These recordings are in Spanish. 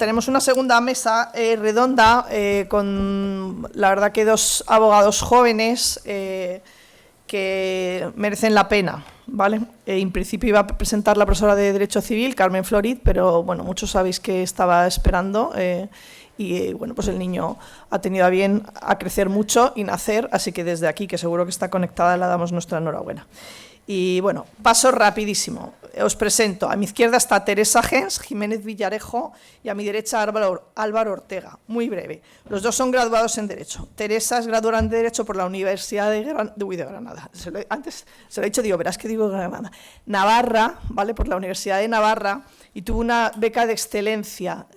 tenemos una segunda mesa redonda con, la verdad, que dos abogados jóvenes que merecen la pena, ¿vale? En principio iba a presentar la profesora de Derecho Civil, Carmen Florit, pero bueno, muchos sabéis que estaba esperando y bueno, pues el niño ha tenido a bien a crecer mucho y nacer, así que desde aquí, que seguro que está conectada, le damos nuestra enhorabuena. Y bueno, paso rapidísimo. Os presento. A mi izquierda está Teresa Gens, Jiménez Villarejo, y a mi derecha Álvaro Ortega. Muy breve. Los dos son graduados en Derecho. Teresa es graduada en Derecho por la Universidad de Granada. Antes se lo he dicho, digo, verás que digo Granada. Navarra, ¿vale? Por la Universidad de Navarra, y tuvo una beca de excelencia.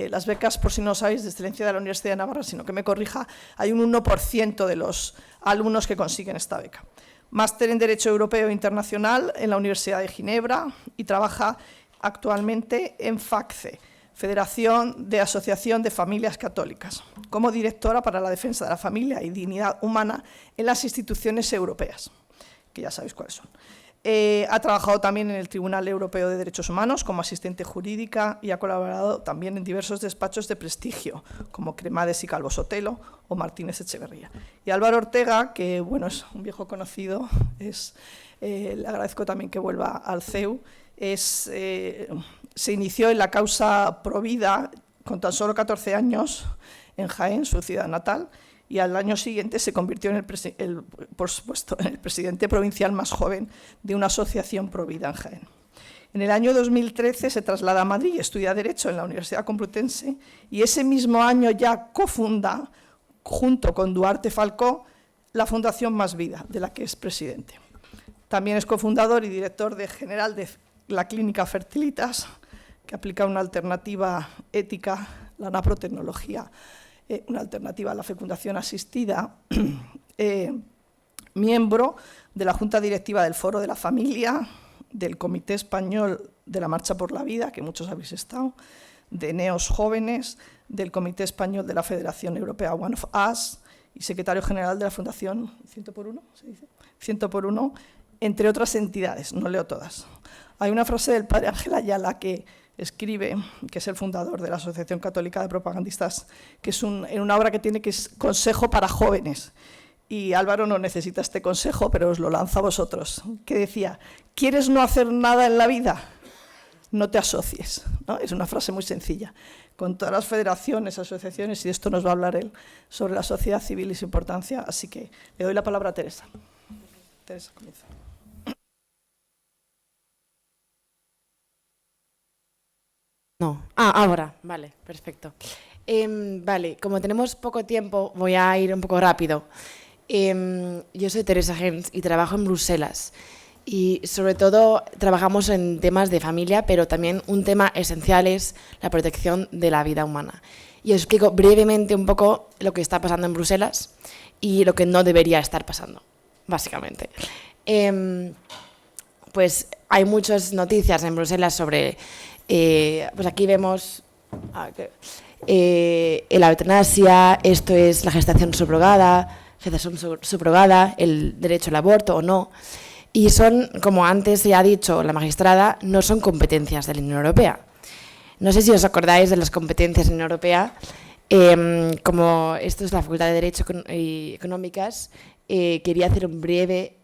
Las becas, por si no sabéis, de excelencia de la Universidad de Navarra, sino que me corrija, hay un 1% de los alumnos que consiguen esta beca. Máster en Derecho Europeo e Internacional en la Universidad de Ginebra y trabaja actualmente en FACCE, Federación de Asociación de Familias Católicas, como directora para la defensa de la familia y dignidad humana en las instituciones europeas, que ya sabéis cuáles son. Ha trabajado también en el Tribunal Europeo de Derechos Humanos como asistente jurídica y ha colaborado también en diversos despachos de prestigio, como Cremades y Calvo Sotelo o Martínez Echeverría. Y Álvaro Ortega, que bueno, es un viejo conocido, le agradezco también que vuelva al CEU, se inició en la causa Provida con tan solo 14 años en Jaén, su ciudad natal, y al año siguiente se convirtió por supuesto, en el presidente provincial más joven de una asociación Provida en Jaén. En el año 2013 se traslada a Madrid y estudia Derecho en la Universidad Complutense, y ese mismo año ya cofunda, junto con Duarte Falcó, la Fundación Más Vida, de la que es presidente. También es cofundador y director general de la Clínica Fertilitas, que aplica una alternativa ética, la naprotecnología, una alternativa a la fecundación asistida, miembro de la Junta Directiva del Foro de la Familia, del Comité Español de la Marcha por la Vida, que muchos habéis estado, de Neos Jóvenes, del Comité Español de la Federación Europea One of Us y secretario general de la Fundación 100 por 1, ¿se dice? 100 por 1, entre otras entidades, no leo todas. Hay una frase del padre Ángel Ayala que escribe, que es el fundador de la Asociación Católica de Propagandistas, que es en una obra que tiene, que es Consejo para Jóvenes. Y Álvaro no necesita este consejo, pero os lo lanzo a vosotros, que decía: ¿quieres no hacer nada en la vida? No te asocies, ¿no? Es una frase muy sencilla. Con todas las federaciones, asociaciones, y de esto nos va a hablar él, sobre la sociedad civil y su importancia, así que le doy la palabra a Teresa. Teresa, comienza. No. Ahora, vale, perfecto. Vale, como tenemos poco tiempo, voy a ir un poco rápido. Yo soy Teresa Gens y trabajo en Bruselas. Y sobre todo trabajamos en temas de familia, pero también un tema esencial es la protección de la vida humana. Y os explico brevemente un poco lo que está pasando en Bruselas y lo que no debería estar pasando, básicamente. Pues hay muchas noticias en Bruselas sobre... pues aquí vemos la eutanasia, esto es la gestación subrogada, el derecho al aborto o no. Y son, como antes ya ha dicho la magistrada, no son competencias de la Unión Europea. No sé si os acordáis de las competencias de la Unión Europea, como esto es la Facultad de Derecho y Económicas, quería hacer un breve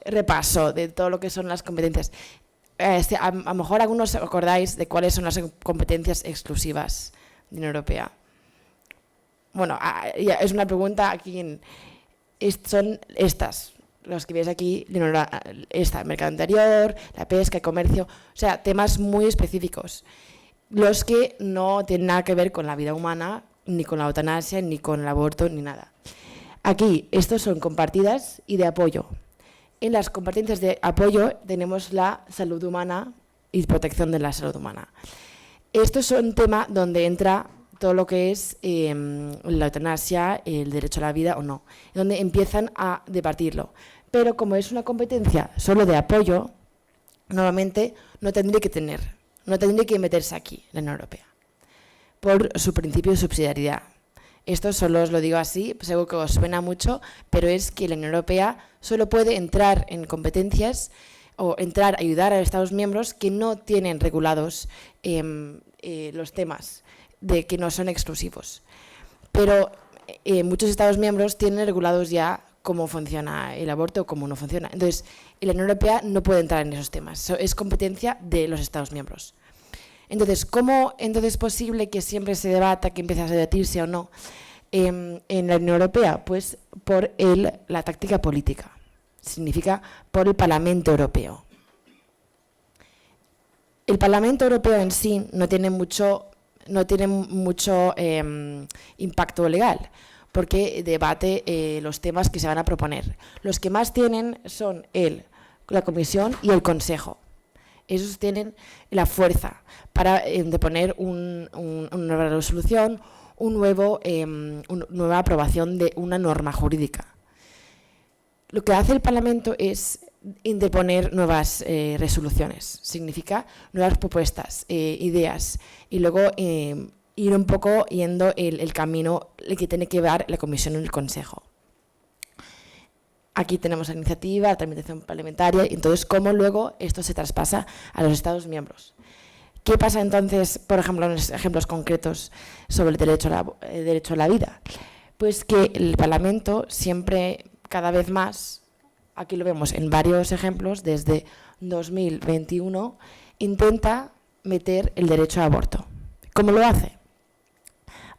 repaso de todo lo que son las competencias. A lo mejor algunos os acordáis de cuáles son las competencias exclusivas de la Unión Europea. Bueno, es una pregunta aquí. Son estas, los que veis aquí, el mercado interior, la pesca, el comercio, o sea, temas muy específicos, los que no tienen nada que ver con la vida humana, ni con la eutanasia, ni con el aborto, ni nada. Aquí, estos son compartidas y de apoyo. En las competencias de apoyo tenemos la salud humana y protección de la salud humana. Esto es un tema donde entra todo lo que es la eutanasia, el derecho a la vida o no, donde empiezan a debatirlo. Pero como es una competencia solo de apoyo, normalmente no tendría que meterse aquí, la Unión Europea, por su principio de subsidiariedad. Esto solo os lo digo así, seguro que os suena mucho, pero es que la Unión Europea solo puede entrar en competencias o ayudar a Estados miembros que no tienen regulados los temas, de que no son exclusivos. Pero muchos Estados miembros tienen regulados ya cómo funciona el aborto o cómo no funciona. Entonces, la Unión Europea no puede entrar en esos temas. Es competencia de los Estados miembros. Entonces, ¿cómo es posible que siempre se debata, que empiece a debatirse o no en la Unión Europea? Pues por la táctica política. Significa por el Parlamento Europeo. El Parlamento Europeo en sí no tiene mucho impacto legal, porque debate los temas que se van a proponer. Los que más tienen son la Comisión y el Consejo. Esos tienen la fuerza para poner una nueva resolución, una nueva aprobación de una norma jurídica. Lo que hace el Parlamento es interponer nuevas resoluciones, significa nuevas propuestas, ideas, y luego ir un poco yendo el camino que tiene que dar la Comisión y el Consejo. Aquí tenemos la iniciativa, la tramitación parlamentaria, y entonces cómo luego esto se traspasa a los Estados miembros. ¿Qué pasa entonces, por ejemplo, en los ejemplos concretos sobre el derecho a la vida? Pues que el Parlamento siempre, cada vez más, aquí lo vemos en varios ejemplos, desde 2021, intenta meter el derecho a aborto. ¿Cómo lo hace?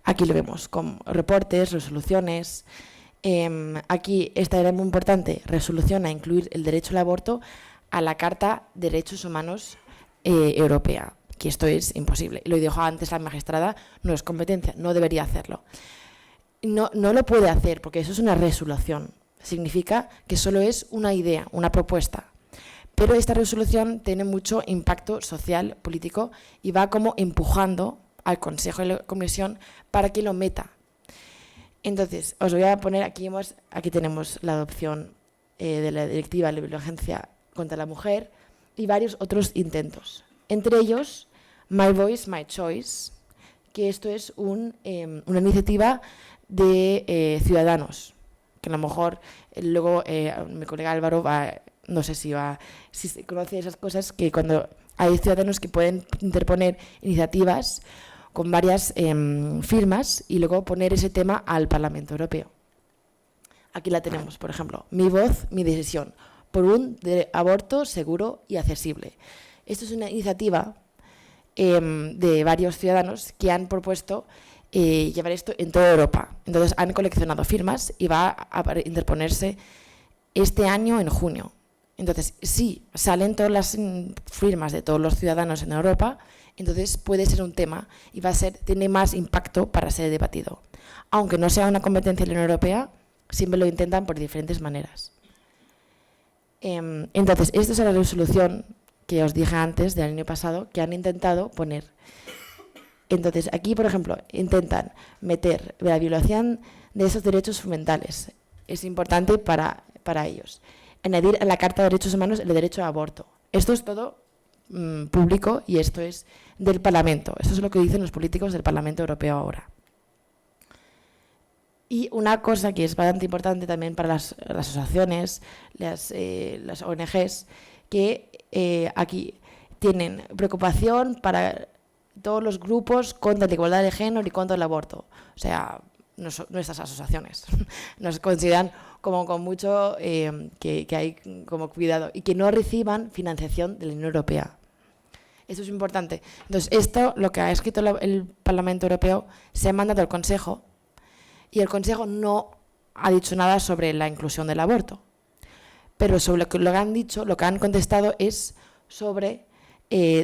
Aquí lo vemos con reportes, resoluciones. Aquí, esta era muy importante, resolución a incluir el derecho al aborto a la Carta de Derechos Humanos Europea, que esto es imposible. Lo dijo antes la magistrada, no es competencia, no debería hacerlo. No lo puede hacer porque eso es una resolución. Significa que solo es una idea, una propuesta. Pero esta resolución tiene mucho impacto social, político, y va como empujando al Consejo y la Comisión para que lo meta. Entonces, os voy a poner, aquí tenemos la adopción de la Directiva de Violencia contra la Mujer y varios otros intentos. Entre ellos, My Voice, My Choice, que esto es una iniciativa de ciudadanos, que a lo mejor luego mi colega Álvaro no sé si conoce esas cosas, que cuando hay ciudadanos que pueden interponer iniciativas con varias firmas y luego poner ese tema al Parlamento Europeo. Aquí la tenemos, por ejemplo, Mi voz, mi decisión, por un aborto seguro y accesible. Esto es una iniciativa de varios ciudadanos que han propuesto llevar esto en toda Europa. Entonces han coleccionado firmas y va a interponerse este año en junio. Entonces, si salen todas las firmas de todos los ciudadanos en Europa, entonces puede ser un tema y tiene más impacto para ser debatido. Aunque no sea una competencia de la Unión Europea, siempre lo intentan por diferentes maneras. Entonces, esta es la resolución que os dije antes del año pasado, que han intentado poner. Entonces, aquí, por ejemplo, intentan meter la violación de esos derechos fundamentales. Es importante para ellos. Añadir a la Carta de Derechos Humanos el derecho a aborto. Esto es todo público y esto es del Parlamento. Esto es lo que dicen los políticos del Parlamento Europeo ahora. Y una cosa que es bastante importante también para las asociaciones, las ONGs, que aquí tienen preocupación para todos los grupos contra la igualdad de género y contra el aborto. O sea, nuestras asociaciones nos consideran como con mucho que hay como cuidado y que no reciban financiación de la Unión Europea. Esto es importante. Entonces, esto, lo que ha escrito el Parlamento Europeo, se ha mandado al Consejo y el Consejo no ha dicho nada sobre la inclusión del aborto. Pero sobre lo que han dicho, lo que han contestado es sobre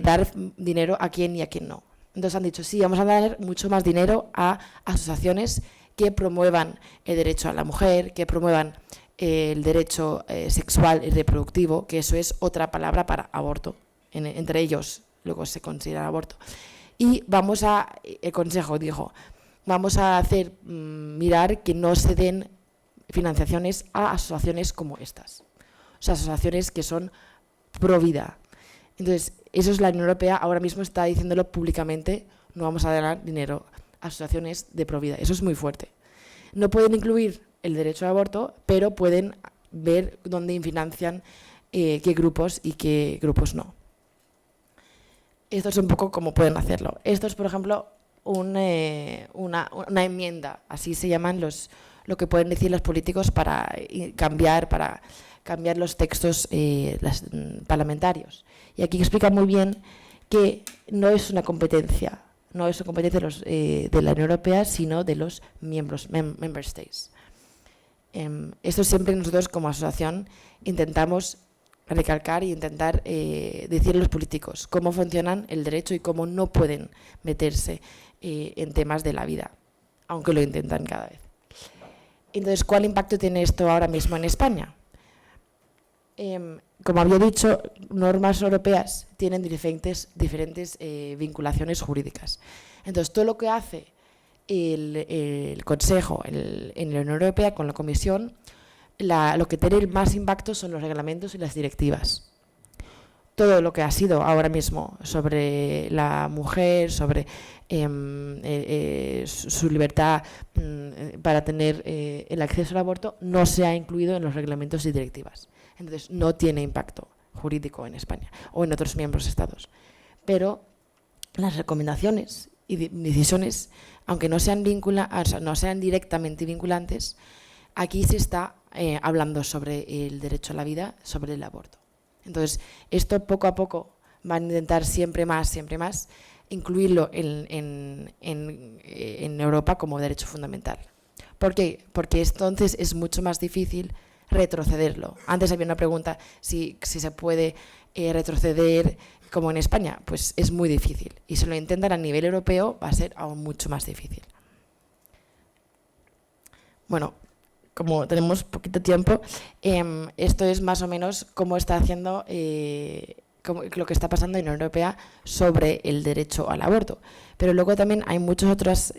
dar dinero a quién y a quién no. Entonces han dicho, sí, vamos a dar mucho más dinero a asociaciones que promuevan el derecho a la mujer, que promuevan el derecho sexual y reproductivo, que eso es otra palabra para aborto. Entre ellos, luego se considera aborto. Y el Consejo dijo, vamos a hacer mirar que no se den financiaciones a asociaciones como estas. O sea, asociaciones que son pro vida. Entonces, eso es la Unión Europea, ahora mismo está diciéndolo públicamente, no vamos a dar dinero a asociaciones de pro vida. Eso es muy fuerte. No pueden incluir el derecho al aborto, pero pueden ver dónde financian qué grupos y qué grupos no. Esto es un poco cómo pueden hacerlo. Esto es, por ejemplo, una enmienda, así se llaman lo que pueden decir los políticos para cambiar los textos parlamentarios. Y aquí explica muy bien que no es una competencia de la Unión Europea, sino de los miembros, member states. Esto siempre nosotros como asociación intentamos recalcar y intentar decir a los políticos cómo funcionan el derecho y cómo no pueden meterse en temas de la vida, aunque lo intentan cada vez. Entonces, ¿cuál impacto tiene esto ahora mismo en España? Como había dicho, normas europeas tienen diferentes vinculaciones jurídicas. Entonces, todo lo que hace el Consejo en la Unión Europea con la Comisión, lo que tiene más impacto son los reglamentos y las directivas. Todo lo que ha sido ahora mismo sobre la mujer, sobre su libertad para tener el acceso al aborto, no se ha incluido en los reglamentos y directivas. Entonces, no tiene impacto jurídico en España o en otros miembros estados. Pero las recomendaciones y decisiones, aunque no sean directamente vinculantes, aquí se está hablando sobre el derecho a la vida, sobre el aborto. Entonces, esto poco a poco van a intentar siempre más, incluirlo en Europa como derecho fundamental. ¿Por qué? Porque entonces es mucho más difícil retrocederlo. Antes había una pregunta si se puede retroceder como en España. Pues es muy difícil. Y si lo intentan a nivel europeo va a ser aún mucho más difícil. Bueno, como tenemos poquito tiempo, esto es más o menos cómo está haciendo lo que está pasando en la Unión Europea sobre el derecho al aborto. Pero luego también hay muchos otros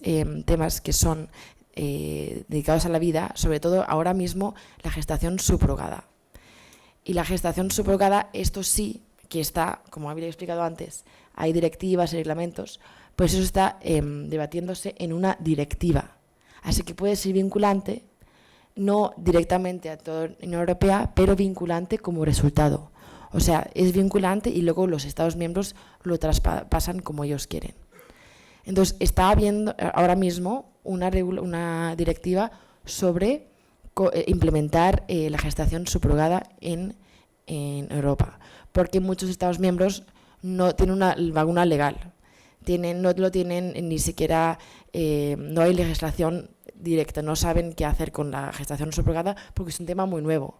temas que son dedicados a la vida, sobre todo ahora mismo la gestación subrogada. Y la gestación subrogada, esto sí que está, como había explicado antes, hay directivas y reglamentos, pues eso está debatiéndose en una directiva. Así que puede ser vinculante, no directamente a toda la Unión Europea, pero vinculante como resultado. O sea, es vinculante y luego los Estados miembros lo traspasan como ellos quieren. Entonces, está habiendo ahora mismo una directiva sobre implementar la gestación subrogada en Europa, porque muchos Estados miembros no tienen una laguna legal, no lo tienen ni siquiera, no hay legislación directa, no saben qué hacer con la gestación subrogada porque es un tema muy nuevo,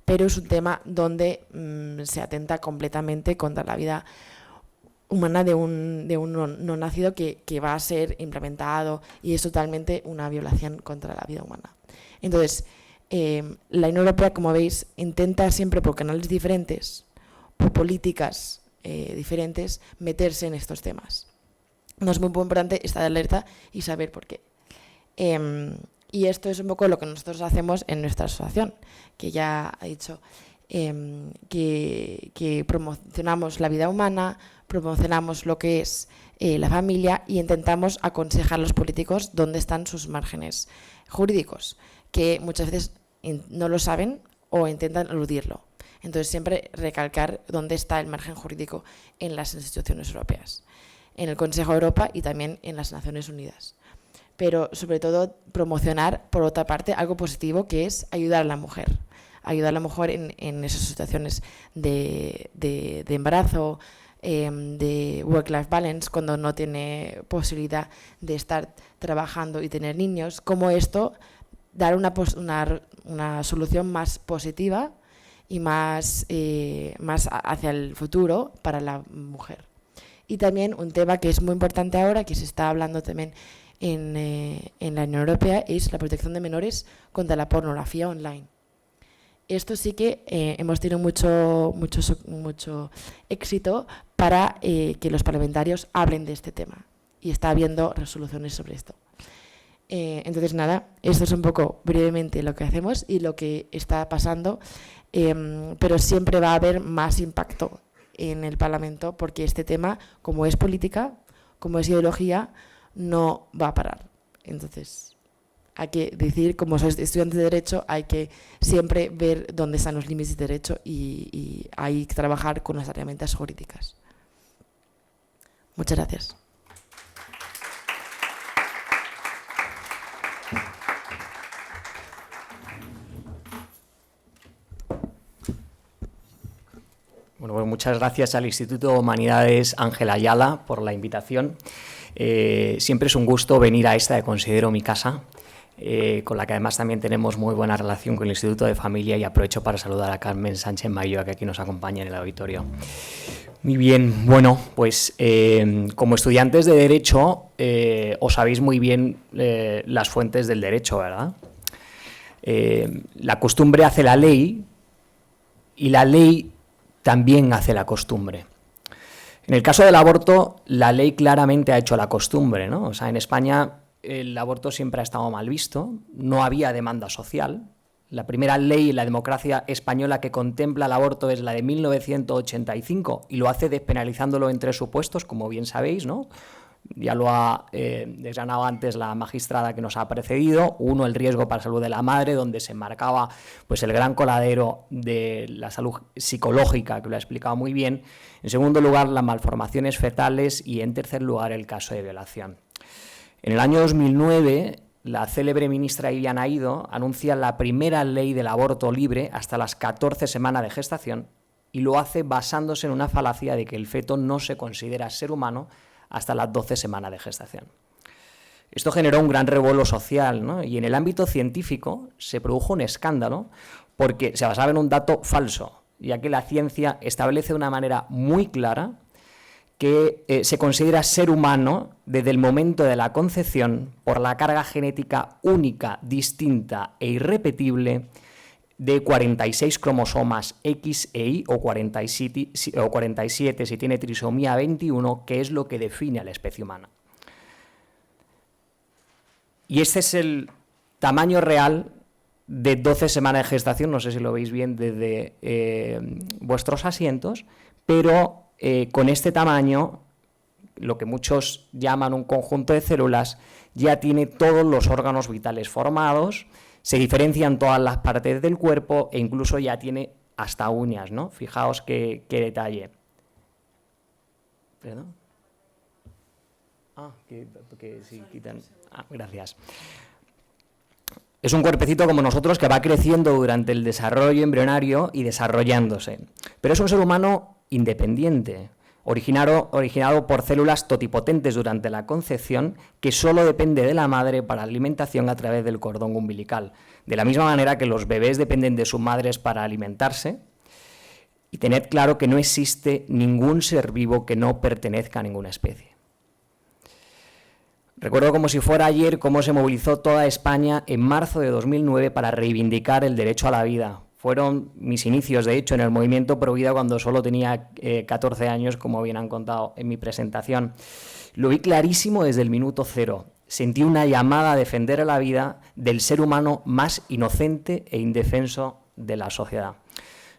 pero es un tema donde se atenta completamente contra la vida humana de un no nacido que va a ser implementado y es totalmente una violación contra la vida humana. Entonces, la Unión Europea, como veis, intenta siempre por canales diferentes, por políticas diferentes, meterse en estos temas. No es muy importante estar alerta y saber por qué. Y esto es un poco lo que nosotros hacemos en nuestra asociación, que ya ha dicho que promocionamos la vida humana, promocionamos lo que es la familia y intentamos aconsejar a los políticos dónde están sus márgenes jurídicos, que muchas veces no lo saben o intentan eludirlo. Entonces, siempre recalcar dónde está el margen jurídico en las instituciones europeas, en el Consejo de Europa y también en las Naciones Unidas. Pero, sobre todo, promocionar, por otra parte, algo positivo, que es ayudar a la mujer en esas situaciones de embarazo, de work-life balance, cuando no tiene posibilidad de estar trabajando y tener niños, como esto, dar una solución más positiva y más hacia el futuro para la mujer. Y también un tema que es muy importante ahora, que se está hablando también en la Unión Europea, es la protección de menores contra la pornografía online. Esto sí que hemos tenido mucho éxito para que los parlamentarios hablen de este tema y está habiendo resoluciones sobre esto. Entonces, nada, esto es un poco brevemente lo que hacemos y lo que está pasando, pero siempre va a haber más impacto en el Parlamento porque este tema, como es política, como es ideología, no va a parar. Entonces, hay que decir, como sois estudiantes de Derecho, hay que siempre ver dónde están los límites de Derecho y hay que trabajar con las herramientas jurídicas. Muchas gracias. Bueno, pues muchas gracias al Instituto de Humanidades Ángel Ayala por la invitación. Siempre es un gusto venir a esta que considero mi casa, con la que además también tenemos muy buena relación con el Instituto de Familia, y aprovecho para saludar a Carmen Sánchez Mayo, que aquí nos acompaña en el auditorio. Muy bien, bueno, pues como estudiantes de Derecho os sabéis muy bien las fuentes del derecho, ¿verdad? La costumbre hace la ley y la ley también hace la costumbre. En el caso del aborto, la ley claramente ha hecho la costumbre, ¿no? O sea, en España el aborto siempre ha estado mal visto, no había demanda social. La primera ley en la democracia española que contempla el aborto es la de 1985 y lo hace despenalizándolo en 3 supuestos, como bien sabéis, ¿no? Ya lo ha desgranado antes la magistrada que nos ha precedido. Uno, el riesgo para la salud de la madre, donde se marcaba pues, el gran coladero de la salud psicológica, que lo ha explicado muy bien. En segundo lugar, las malformaciones fetales y, en tercer lugar, el caso de violación. En el año 2009, la célebre ministra Viviane Aído anuncia la primera ley del aborto libre hasta las 14 semanas de gestación, y lo hace basándose en una falacia de que el feto no se considera ser humano hasta las 12 semanas de gestación. Esto generó un gran revuelo social, ¿no? Y en el ámbito científico se produjo un escándalo porque se basaba en un dato falso, ya que la ciencia establece de una manera muy clara que se considera ser humano desde el momento de la concepción por la carga genética única, distinta e irrepetible de 46 cromosomas X e Y o 47 si tiene trisomía 21, que es lo que define a la especie humana. Y este es el tamaño real de 12 semanas de gestación, no sé si lo veis bien desde vuestros asientos, pero con este tamaño, lo que muchos llaman un conjunto de células, ya tiene todos los órganos vitales formados, se diferencian todas las partes del cuerpo e incluso ya tiene hasta uñas, ¿no? Fijaos qué detalle. ¿Perdón? Que sí, quitan. Gracias. Es un cuerpecito como nosotros que va creciendo durante el desarrollo embrionario y desarrollándose. Pero es un ser humano independiente, originado por células totipotentes durante la concepción, que solo depende de la madre para la alimentación a través del cordón umbilical. De la misma manera que los bebés dependen de sus madres para alimentarse, y tened claro que no existe ningún ser vivo que no pertenezca a ninguna especie. Recuerdo como si fuera ayer cómo se movilizó toda España en marzo de 2009 para reivindicar el derecho a la vida. Fueron mis inicios, de hecho, en el movimiento Provida cuando solo tenía 14 años, como bien han contado en mi presentación. Lo vi clarísimo desde el minuto cero. Sentí una llamada a defender a la vida del ser humano más inocente e indefenso de la sociedad.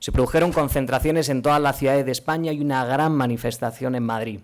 Se produjeron concentraciones en todas las ciudades de España y una gran manifestación en Madrid.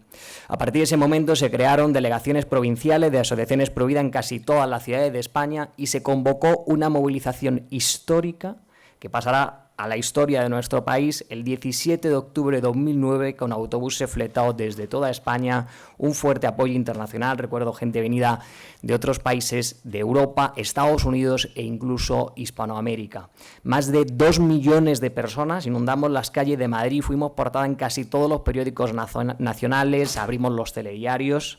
A partir de ese momento se crearon delegaciones provinciales de asociaciones Provida en casi todas las ciudades de España y se convocó una movilización histórica que pasará a la historia de nuestro país el 17 de octubre de 2009 con autobuses fletados desde toda España, un fuerte apoyo internacional, recuerdo gente venida de otros países de Europa, Estados Unidos e incluso Hispanoamérica. Más de 2 millones de personas inundamos las calles de Madrid, fuimos portada en casi todos los periódicos nacionales, abrimos los telediarios.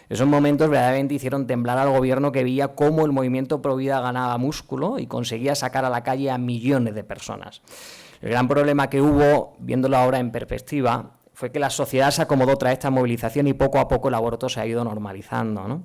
Esos momentos verdaderamente hicieron temblar al gobierno, que veía cómo el movimiento Provida ganaba músculo y conseguía sacar a la calle a millones de personas. El gran problema que hubo, viéndolo ahora en perspectiva, fue que la sociedad se acomodó tras esta movilización y poco a poco el aborto se ha ido normalizando, ¿no?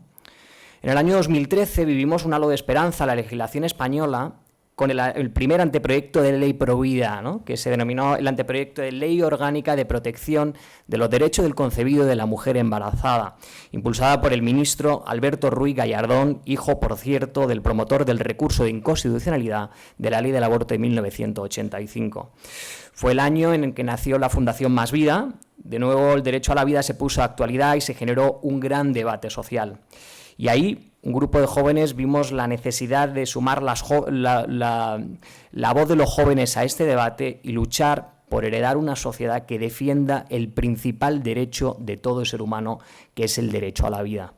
En el año 2013 vivimos un halo de esperanza. La legislación española, con el primer anteproyecto de ley Provida, ¿no?, que se denominó el anteproyecto de ley orgánica de protección de los derechos del concebido de la mujer embarazada, impulsada por el ministro Alberto Ruiz Gallardón, hijo, por cierto, del promotor del recurso de inconstitucionalidad de la ley del aborto de 1985. Fue el año en el que nació la Fundación Más Vida. De nuevo, el derecho a la vida se puso a actualidad y se generó un gran debate social. Y ahí un grupo de jóvenes vimos la necesidad de sumar la voz de los jóvenes a este debate y luchar por heredar una sociedad que defienda el principal derecho de todo ser humano, que es el derecho a la vida.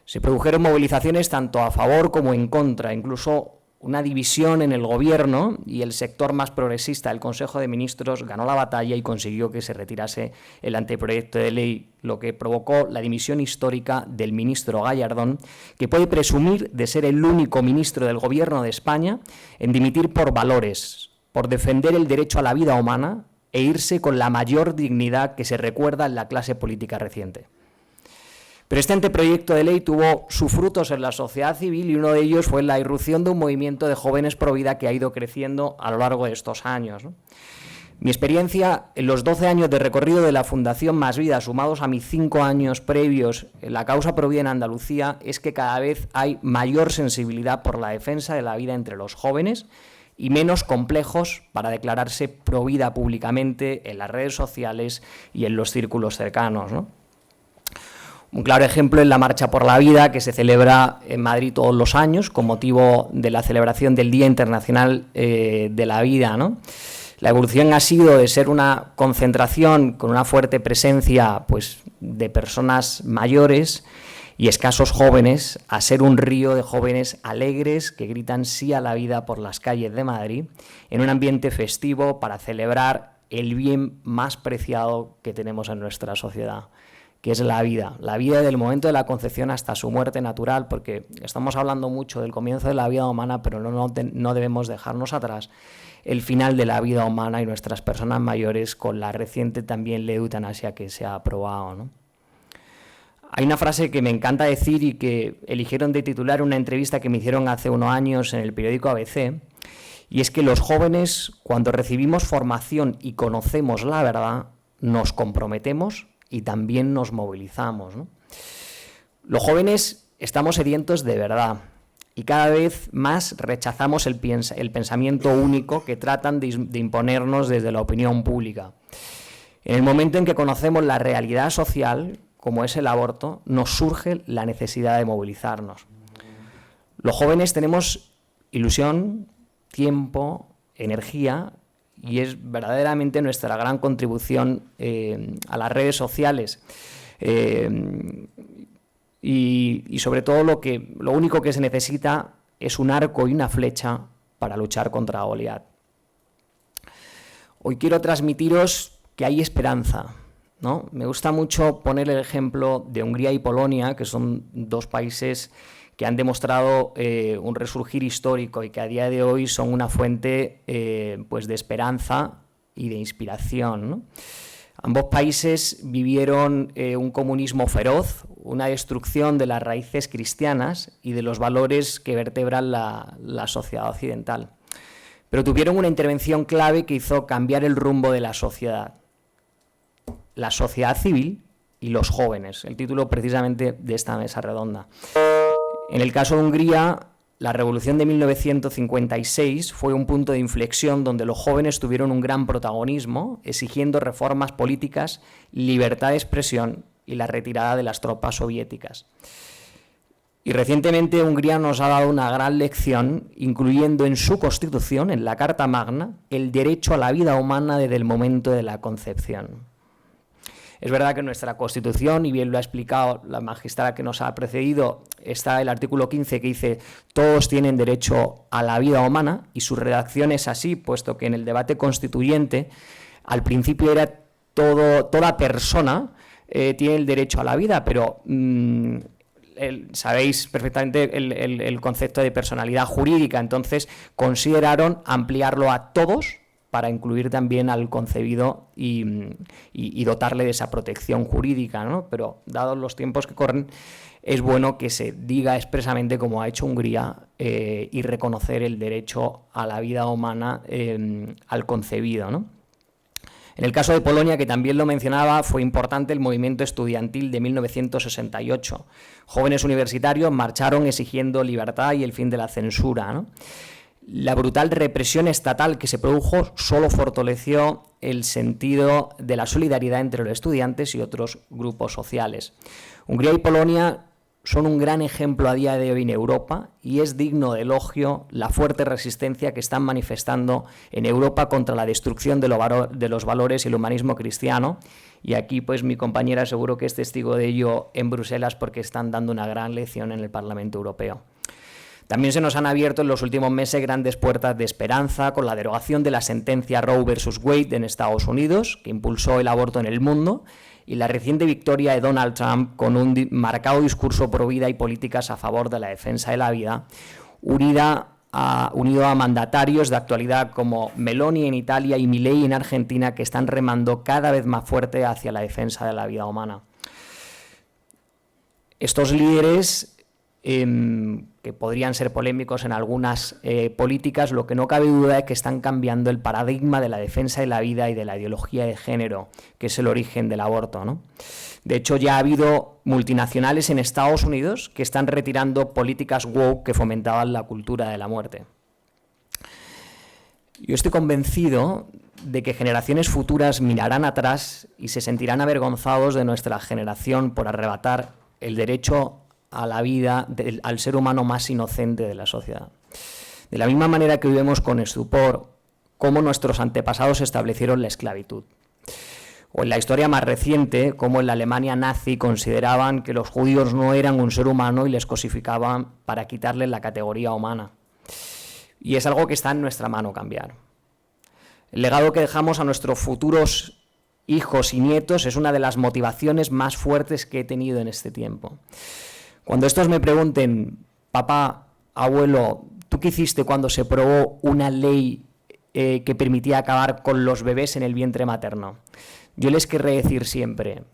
Se produjeron movilizaciones tanto a favor como en contra, incluso una división en el gobierno, y el sector más progresista del Consejo de Ministros ganó la batalla y consiguió que se retirase el anteproyecto de ley, lo que provocó la dimisión histórica del ministro Gallardón, que puede presumir de ser el único ministro del Gobierno de España en dimitir por valores, por defender el derecho a la vida humana e irse con la mayor dignidad que se recuerda en la clase política reciente. Pero este anteproyecto de ley tuvo sus frutos en la sociedad civil y uno de ellos fue la irrupción de un movimiento de jóvenes pro vida que ha ido creciendo a lo largo de estos años, ¿no? Mi experiencia en los 12 años de recorrido de la Fundación Más Vida, sumados a mis 5 años previos en la causa pro vida en Andalucía, es que cada vez hay mayor sensibilidad por la defensa de la vida entre los jóvenes y menos complejos para declararse pro vida públicamente en las redes sociales y en los círculos cercanos, ¿no? Un claro ejemplo es la Marcha por la Vida, que se celebra en Madrid todos los años con motivo de la celebración del Día Internacional de la Vida, ¿no? La evolución ha sido de ser una concentración con una fuerte presencia, pues, de personas mayores y escasos jóvenes, a ser un río de jóvenes alegres que gritan sí a la vida por las calles de Madrid, en un ambiente festivo para celebrar el bien más preciado que tenemos en nuestra sociedad, que es la vida desde el momento de la concepción hasta su muerte natural, porque estamos hablando mucho del comienzo de la vida humana, pero no debemos dejarnos atrás el final de la vida humana y nuestras personas mayores con la reciente también ley de eutanasia que se ha aprobado, ¿no? Hay una frase que me encanta decir y que eligieron de titular una entrevista que me hicieron hace unos años en el periódico ABC, y es que los jóvenes, cuando recibimos formación y conocemos la verdad, nos comprometemos y también nos movilizamos, ¿no? Los jóvenes estamos sedientos de verdad y cada vez más rechazamos el pensamiento único que tratan de imponernos desde la opinión pública. En el momento en que conocemos la realidad social, como es el aborto, nos surge la necesidad de movilizarnos. Los jóvenes tenemos ilusión, tiempo, energía, y es verdaderamente nuestra gran contribución a las redes sociales. Y sobre todo lo único que se necesita es un arco y una flecha para luchar contra Goliat. Hoy quiero transmitiros que hay esperanza, ¿no? Me gusta mucho poner el ejemplo de Hungría y Polonia, que son dos países que han demostrado un resurgir histórico y que a día de hoy son una fuente pues de esperanza y de inspiración, ¿no? Ambos países vivieron un comunismo feroz, una destrucción de las raíces cristianas y de los valores que vertebran la sociedad occidental. Pero tuvieron una intervención clave que hizo cambiar el rumbo de la sociedad civil y los jóvenes, el título precisamente de esta mesa redonda. En el caso de Hungría, la revolución de 1956 fue un punto de inflexión donde los jóvenes tuvieron un gran protagonismo, exigiendo reformas políticas, libertad de expresión y la retirada de las tropas soviéticas. Y recientemente Hungría nos ha dado una gran lección, incluyendo en su constitución, en la Carta Magna, el derecho a la vida humana desde el momento de la concepción. Es verdad que en nuestra Constitución, y bien lo ha explicado la magistrada que nos ha precedido, está el artículo 15 que dice todos tienen derecho a la vida humana, y su redacción es así, puesto que en el debate constituyente al principio era toda persona tiene el derecho a la vida, pero sabéis perfectamente el concepto de personalidad jurídica, entonces consideraron ampliarlo a todos para incluir también al concebido y dotarle de esa protección jurídica, ¿no? Pero dados los tiempos que corren, es bueno que se diga expresamente, como ha hecho Hungría, y reconocer el derecho a la vida humana al concebido, ¿no? En el caso de Polonia, que también lo mencionaba, fue importante el movimiento estudiantil de 1968. Jóvenes universitarios marcharon exigiendo libertad y el fin de la censura, ¿no? La brutal represión estatal que se produjo solo fortaleció el sentido de la solidaridad entre los estudiantes y otros grupos sociales. Hungría y Polonia son un gran ejemplo a día de hoy en Europa y es digno de elogio la fuerte resistencia que están manifestando en Europa contra la destrucción de los valores y el humanismo cristiano. Y aquí pues mi compañera seguro que es testigo de ello en Bruselas, porque están dando una gran lección en el Parlamento Europeo. También se nos han abierto en los últimos meses grandes puertas de esperanza con la derogación de la sentencia Roe versus Wade en Estados Unidos, que impulsó el aborto en el mundo, y la reciente victoria de Donald Trump con un marcado discurso pro vida y políticas a favor de la defensa de la vida, unido a mandatarios de actualidad como Meloni en Italia y Milei en Argentina, que están remando cada vez más fuerte hacia la defensa de la vida humana. Estos líderes, que podrían ser polémicos en algunas políticas, lo que no cabe duda es que están cambiando el paradigma de la defensa de la vida y de la ideología de género, que es el origen del aborto, ¿no? De hecho, ya ha habido multinacionales en Estados Unidos que están retirando políticas woke que fomentaban la cultura de la muerte. Yo estoy convencido de que generaciones futuras mirarán atrás y se sentirán avergonzados de nuestra generación por arrebatar el derecho a la vida al ser humano más inocente de la sociedad. De la misma manera que vemos con estupor cómo nuestros antepasados establecieron la esclavitud. O en la historia más reciente, cómo en la Alemania nazi consideraban que los judíos no eran un ser humano y les cosificaban para quitarles la categoría humana. Y es algo que está en nuestra mano cambiar. El legado que dejamos a nuestros futuros hijos y nietos es una de las motivaciones más fuertes que he tenido en este tiempo. Cuando estos me pregunten, papá, abuelo, ¿tú qué hiciste cuando se aprobó una ley que permitía acabar con los bebés en el vientre materno? Yo les querré decir siempre,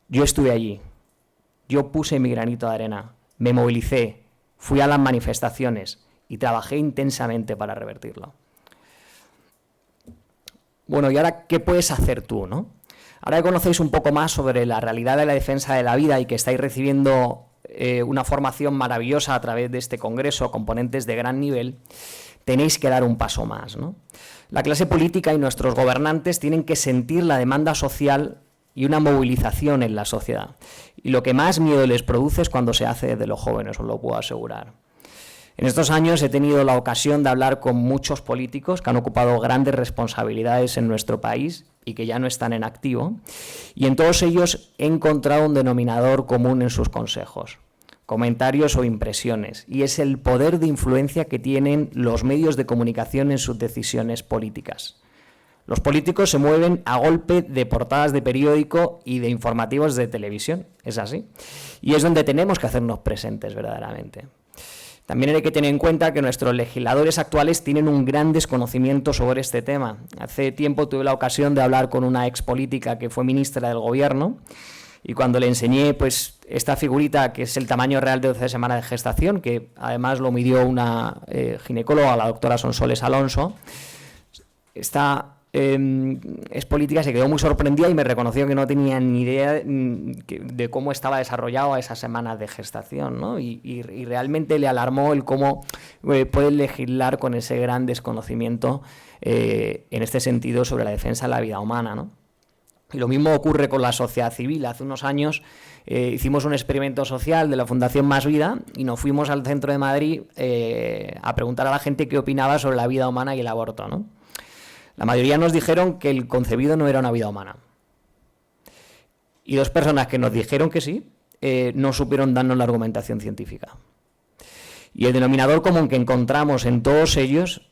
yo estuve allí, yo puse mi granito de arena, me movilicé, fui a las manifestaciones y trabajé intensamente para revertirlo. Bueno, ¿y ahora qué puedes hacer tú, no? Ahora que conocéis un poco más sobre la realidad de la defensa de la vida y que estáis recibiendo una formación maravillosa a través de este congreso, componentes de gran nivel, tenéis que dar un paso más, ¿no? La clase política y nuestros gobernantes tienen que sentir la demanda social y una movilización en la sociedad. Y lo que más miedo les produce es cuando se hace desde los jóvenes, os lo puedo asegurar. En estos años he tenido la ocasión de hablar con muchos políticos que han ocupado grandes responsabilidades en nuestro país y que ya no están en activo, y en todos ellos he encontrado un denominador común en sus consejos, comentarios o impresiones, y es el poder de influencia que tienen los medios de comunicación en sus decisiones políticas. Los políticos se mueven a golpe de portadas de periódico y de informativos de televisión, es así, y es donde tenemos que hacernos presentes verdaderamente. También hay que tener en cuenta que nuestros legisladores actuales tienen un gran desconocimiento sobre este tema. Hace tiempo tuve la ocasión de hablar con una expolítica que fue ministra del Gobierno, y cuando le enseñé pues esta figurita, que es el tamaño real de 12 semanas de gestación, que además lo midió una ginecóloga, la doctora Sonsoles Alonso, esta expolítica se quedó muy sorprendida y me reconoció que no tenía ni idea de cómo estaba desarrollado esas semanas de gestación, ¿no? Y realmente le alarmó el cómo puede legislar con ese gran desconocimiento en este sentido sobre la defensa de la vida humana, ¿no? Y lo mismo ocurre con la sociedad civil. Hace unos años hicimos un experimento social de la Fundación Más Vida y nos fuimos al centro de Madrid a preguntar a la gente qué opinaba sobre la vida humana y el aborto, ¿no? La mayoría nos dijeron que el concebido no era una vida humana. Y dos personas que nos dijeron que sí, no supieron darnos la argumentación científica. Y el denominador común que encontramos en todos ellos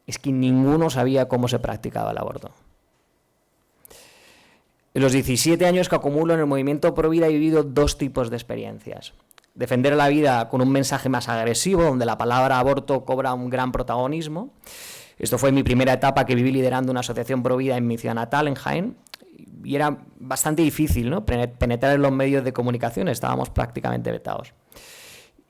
es que ninguno sabía cómo se practicaba el aborto. En los 17 años que acumulo en el movimiento pro vida he vivido dos tipos de experiencias. Defender la vida con un mensaje más agresivo, donde la palabra aborto cobra un gran protagonismo. Esto fue mi primera etapa que viví liderando una asociación pro vida en mi ciudad natal, en Jaén, y era bastante difícil, ¿no?, penetrar en los medios de comunicación, estábamos prácticamente vetados.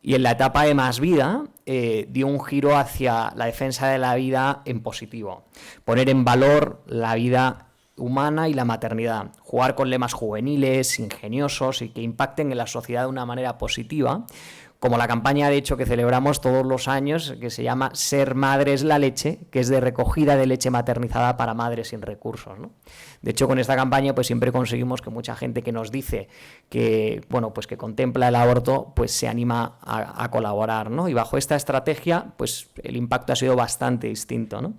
Y en la etapa de Más Vida dio un giro hacia la defensa de la vida en positivo, poner en valor la vida humana y la maternidad, jugar con lemas juveniles, ingeniosos y que impacten en la sociedad de una manera positiva, como la campaña de hecho que celebramos todos los años, que se llama Ser madre es la leche, que es de recogida de leche maternizada para madres sin recursos, ¿no? De hecho, con esta campaña pues siempre conseguimos que mucha gente que nos dice que, bueno, pues que contempla el aborto, pues se anima a colaborar, ¿no? Y bajo esta estrategia, pues el impacto ha sido bastante distinto, ¿no?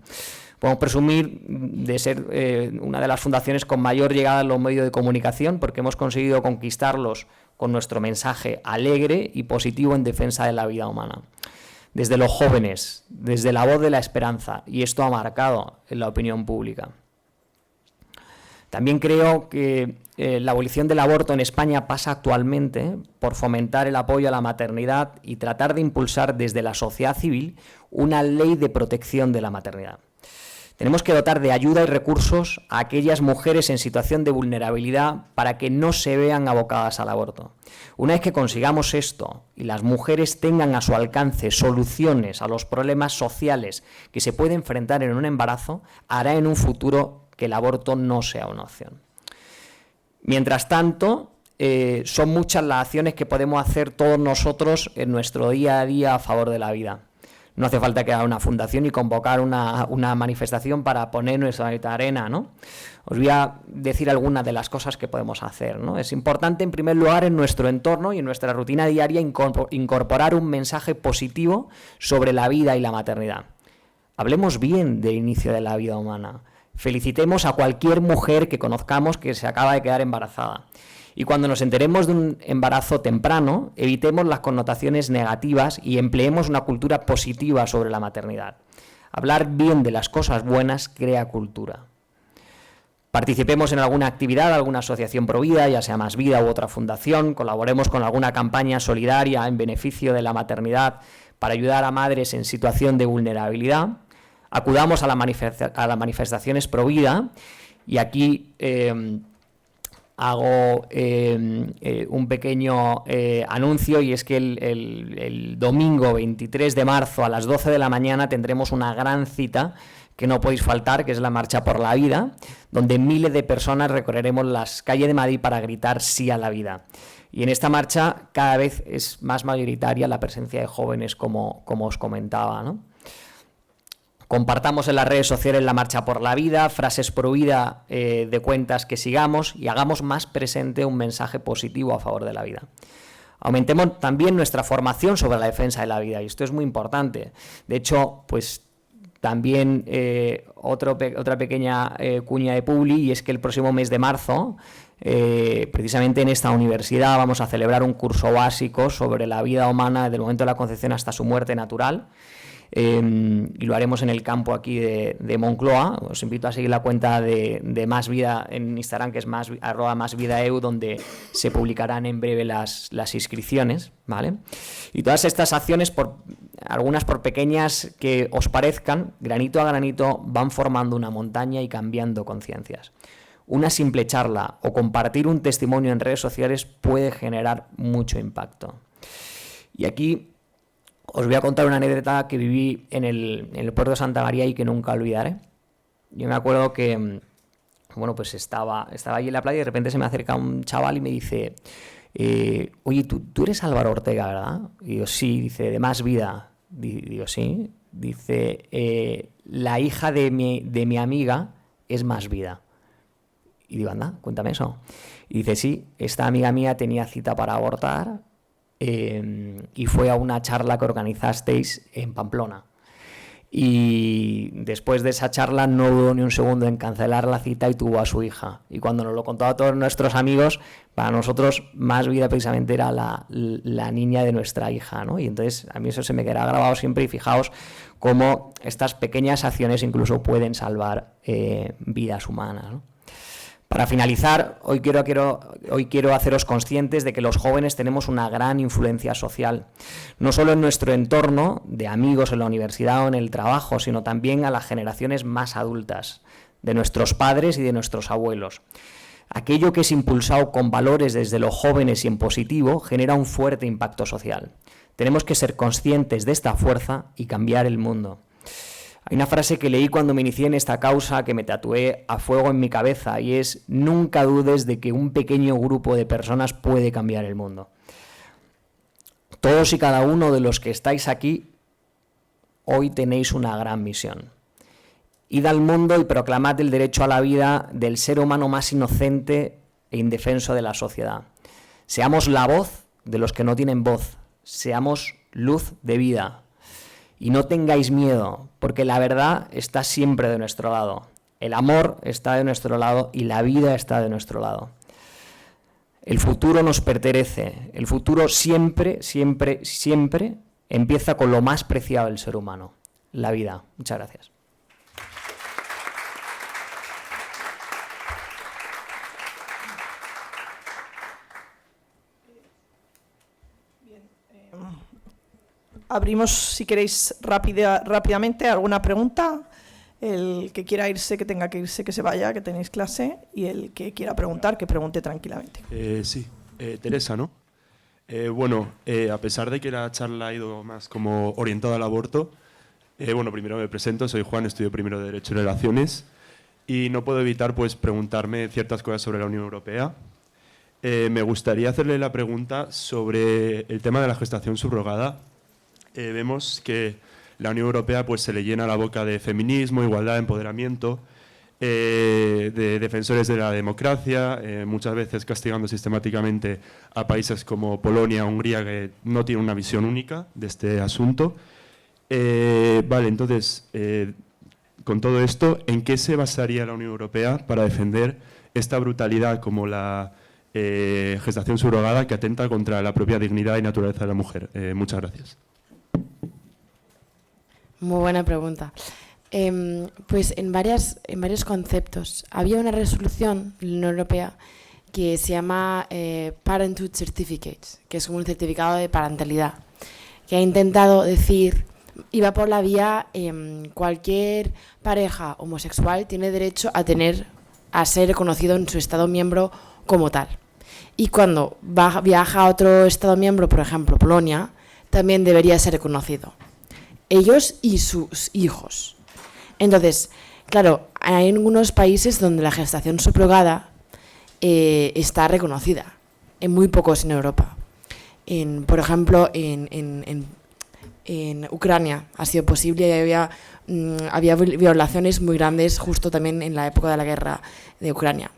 Podemos presumir de ser una de las fundaciones con mayor llegada a los medios de comunicación, porque hemos conseguido conquistarlos con nuestro mensaje alegre y positivo en defensa de la vida humana. Desde los jóvenes, desde la voz de la esperanza, y esto ha marcado en la opinión pública. También creo que la abolición del aborto en España pasa actualmente por fomentar el apoyo a la maternidad y tratar de impulsar desde la sociedad civil una ley de protección de la maternidad. Tenemos que dotar de ayuda y recursos a aquellas mujeres en situación de vulnerabilidad para que no se vean abocadas al aborto. Una vez que consigamos esto y las mujeres tengan a su alcance soluciones a los problemas sociales que se pueden enfrentar en un embarazo, hará en un futuro que el aborto no sea una opción. Mientras tanto, son muchas las acciones que podemos hacer todos nosotros en nuestro día a día a favor de la vida. No hace falta crear una fundación y convocar una manifestación para poner nuestra arena, ¿no? Os voy a decir algunas de las cosas que podemos hacer, ¿no? Es importante, en primer lugar, en nuestro entorno y en nuestra rutina diaria incorporar un mensaje positivo sobre la vida y la maternidad. Hablemos bien del inicio de la vida humana. Felicitemos a cualquier mujer que conozcamos que se acaba de quedar embarazada. Y cuando nos enteremos de un embarazo temprano, evitemos las connotaciones negativas y empleemos una cultura positiva sobre la maternidad. Hablar bien de las cosas buenas crea cultura. Participemos en alguna actividad, alguna asociación provida, ya sea Más Vida u otra fundación, colaboremos con alguna campaña solidaria en beneficio de la maternidad para ayudar a madres en situación de vulnerabilidad, acudamos a las manifestaciones provida, y aquí hago un pequeño anuncio, y es que el domingo 23 de marzo a las 12 de la mañana tendremos una gran cita que no podéis faltar, que es la Marcha por la Vida, donde miles de personas recorreremos las calles de Madrid para gritar sí a la vida. Y en esta marcha cada vez es más mayoritaria la presencia de jóvenes, como os comentaba, ¿no? Compartamos en las redes sociales la Marcha por la Vida, frases pro vida de cuentas que sigamos, y hagamos más presente un mensaje positivo a favor de la vida. Aumentemos también nuestra formación sobre la defensa de la vida, y esto es muy importante. De hecho, pues también otra pequeña cuña de publi, y es que el próximo mes de marzo, precisamente en esta universidad, vamos a celebrar un curso básico sobre la vida humana desde el momento de la concepción hasta su muerte natural. Y lo haremos en el campo aquí de Moncloa. Os invito a seguir la cuenta de Más Vida en Instagram, que es @másvidaeu, donde se publicarán en breve las inscripciones, ¿vale? Y todas estas acciones, algunas por pequeñas que os parezcan, granito a granito van formando una montaña y cambiando conciencias. Una simple charla o compartir un testimonio en redes sociales puede generar mucho impacto. Y aquí os voy a contar una anécdota que viví en el puerto de Santa María y que nunca olvidaré. Yo me acuerdo que, bueno, pues estaba allí en la playa y de repente se me acerca un chaval y me dice, oye, ¿tú eres Álvaro Ortega, verdad? Y digo, sí. Dice, ¿de Más Vida? Digo, sí. Dice, la hija de mi amiga es Más Vida. Y digo, anda, cuéntame eso. Y dice, sí, esta amiga mía tenía cita para abortar, y fue a una charla que organizasteis en Pamplona. Y después de esa charla no dudó ni un segundo en cancelar la cita y tuvo a su hija. Y cuando nos lo contó a todos nuestros amigos, para nosotros Más Vida precisamente era la niña de nuestra hija, ¿no? Y entonces a mí eso se me quedará grabado siempre, y fijaos cómo estas pequeñas acciones incluso pueden salvar vidas humanas, ¿no? Para finalizar, hoy quiero haceros conscientes de que los jóvenes tenemos una gran influencia social, no solo en nuestro entorno, de amigos en la universidad o en el trabajo, sino también a las generaciones más adultas, de nuestros padres y de nuestros abuelos. Aquello que es impulsado con valores desde los jóvenes y en positivo genera un fuerte impacto social. Tenemos que ser conscientes de esta fuerza y cambiar el mundo. Hay una frase que leí cuando me inicié en esta causa que me tatué a fuego en mi cabeza, y es: nunca dudes de que un pequeño grupo de personas puede cambiar el mundo. Todos y cada uno de los que estáis aquí, hoy tenéis una gran misión. Id al mundo y proclamad el derecho a la vida del ser humano más inocente e indefenso de la sociedad. Seamos la voz de los que no tienen voz, seamos luz de vida. Y no tengáis miedo, porque la verdad está siempre de nuestro lado. El amor está de nuestro lado y la vida está de nuestro lado. El futuro nos pertenece. El futuro siempre, siempre, siempre empieza con lo más preciado del ser humano, la vida. Muchas gracias. Abrimos, si queréis, rápidamente alguna pregunta. El que quiera irse, que tenga que irse, que se vaya, que tenéis clase. Y el que quiera preguntar, que pregunte tranquilamente. Sí, Teresa, ¿no? A pesar de que la charla ha ido más como orientada al aborto, primero me presento, soy Juan, estudio primero de Derecho y Relaciones y no puedo evitar pues preguntarme ciertas cosas sobre la Unión Europea. Me gustaría hacerle la pregunta sobre el tema de la gestación subrogada. Vemos que la Unión Europea pues, se le llena la boca de feminismo, igualdad, empoderamiento, de defensores de la democracia, muchas veces castigando sistemáticamente a países como Polonia, Hungría, que no tienen una visión única de este asunto. Entonces, con todo esto, ¿en qué se basaría la Unión Europea para defender esta brutalidad como la gestación subrogada que atenta contra la propia dignidad y naturaleza de la mujer? Muchas gracias. Muy buena pregunta. Pues en varios conceptos. Había una resolución en la Unión Europea que se llama Parenthood Certificate, que es como un certificado de parentalidad, que ha intentado decir, iba por la vía, cualquier pareja homosexual tiene derecho a ser reconocido en su Estado miembro como tal. Y cuando viaja a otro Estado miembro, por ejemplo, Polonia, también debería ser reconocido. Ellos y sus hijos. Entonces, claro, hay algunos países donde la gestación subrogada está reconocida, en muy pocos en Europa. Por ejemplo, en Ucrania ha sido posible y había violaciones muy grandes justo también en la época de la guerra de Ucrania.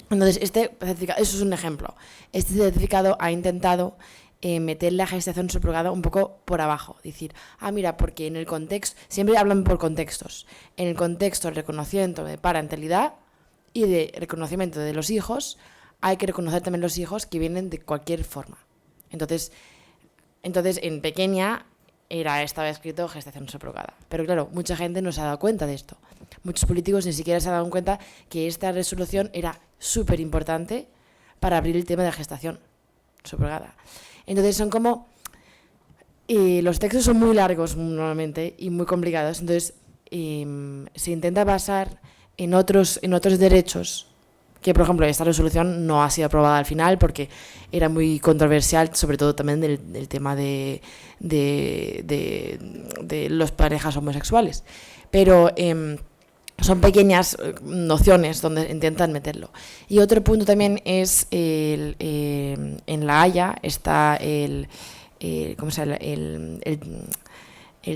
Entonces, este certificado, eso es un ejemplo. Este certificado ha intentado meter la gestación subrogada un poco por abajo, decir, mira, porque en el contexto, siempre hablan por contextos, en el contexto del reconocimiento de parentalidad y de reconocimiento de los hijos, hay que reconocer también los hijos que vienen de cualquier forma. Entonces en pequeña estaba escrito gestación subrogada, pero claro, mucha gente no se ha dado cuenta de esto, muchos políticos ni siquiera se han dado cuenta que esta resolución era súper importante para abrir el tema de la gestación subrogada. Entonces son como... los textos son muy largos normalmente y muy complicados, entonces se intenta basar en otros derechos, que por ejemplo esta resolución no ha sido aprobada al final porque era muy controversial, sobre todo también del tema de las parejas homosexuales. Pero son pequeñas nociones donde intentan meterlo. Y otro punto también es, en La Haya está el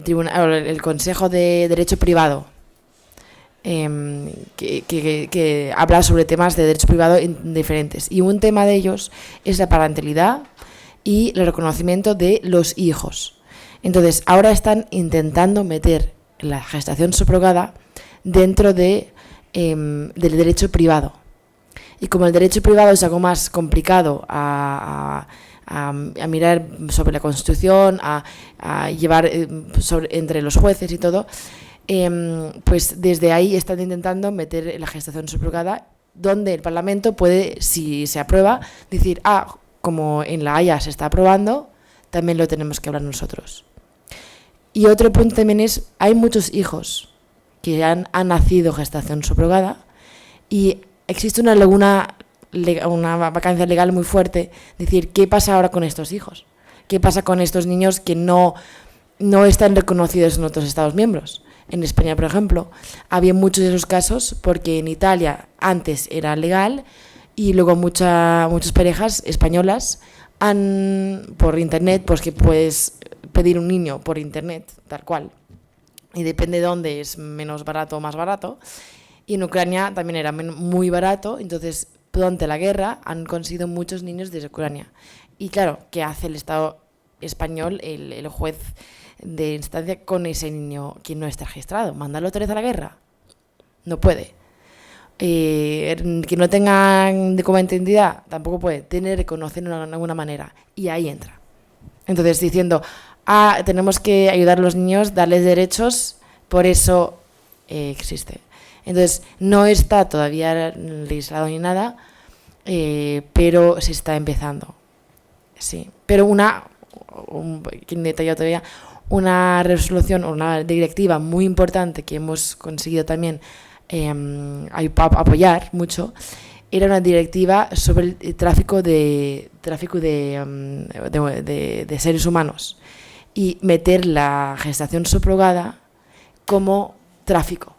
tribunal, el Consejo de Derecho Privado, que habla sobre temas de derecho privado diferentes. Y un tema de ellos es la parentalidad y el reconocimiento de los hijos. Entonces, ahora están intentando meter la gestación subrogada dentro del derecho privado. Y como el derecho privado es algo más complicado a mirar sobre la Constitución, a llevar entre los jueces y todo, pues desde ahí están intentando meter la gestación subrogada, donde el Parlamento puede, si se aprueba, decir, como en La Haya se está aprobando, también lo tenemos que hablar nosotros. Y otro punto también es, hay muchos hijos que han nacido gestación subrogada y existe una vacancia legal muy fuerte, decir, ¿qué pasa ahora con estos hijos? ¿Qué pasa con estos niños que no están reconocidos en otros Estados miembros? En España, por ejemplo, había muchos de esos casos porque en Italia antes era legal Y luego muchas parejas españolas por internet, pues que puedes pedir un niño por internet, tal cual. Y depende de dónde es menos barato o más barato. Y en Ucrania también era muy barato, entonces durante la guerra han conseguido muchos niños desde Ucrania. Y claro, ¿qué hace el Estado español, el juez de instancia con ese niño que no está registrado? ¿Mándalo otra vez a la guerra? No puede. Que no tengan documento de identidad, tampoco puede. Tiene que reconocerlo de alguna manera. Y ahí entra. Entonces diciendo, tenemos que ayudar a los niños, darles derechos, por eso existe. Entonces no está todavía legislado ni nada, pero se está empezando. Sí. Pero una resolución o una directiva muy importante que hemos conseguido también apoyar mucho, era una directiva sobre el tráfico de seres humanos y meter la gestación subrogada como tráfico.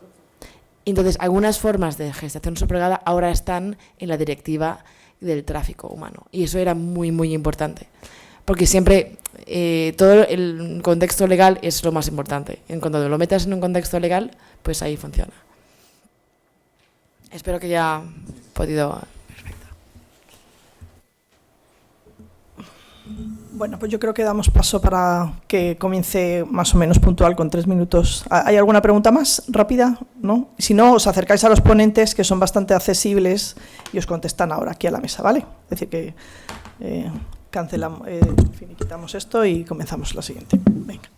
Entonces, algunas formas de gestación subrogada ahora están en la directiva del tráfico humano. Y eso era muy, muy importante. Porque siempre todo el contexto legal es lo más importante. En cuanto lo metas en un contexto legal, pues ahí funciona. Espero que ya podido... Perfecto. Bueno, pues yo creo que damos paso para que comience más o menos puntual con 3 minutos. ¿Hay alguna pregunta más rápida? ¿No? Si no, os acercáis a los ponentes, que son bastante accesibles, y os contestan ahora aquí a la mesa, ¿vale? Es decir, que finiquitamos esto y comenzamos la siguiente. Venga.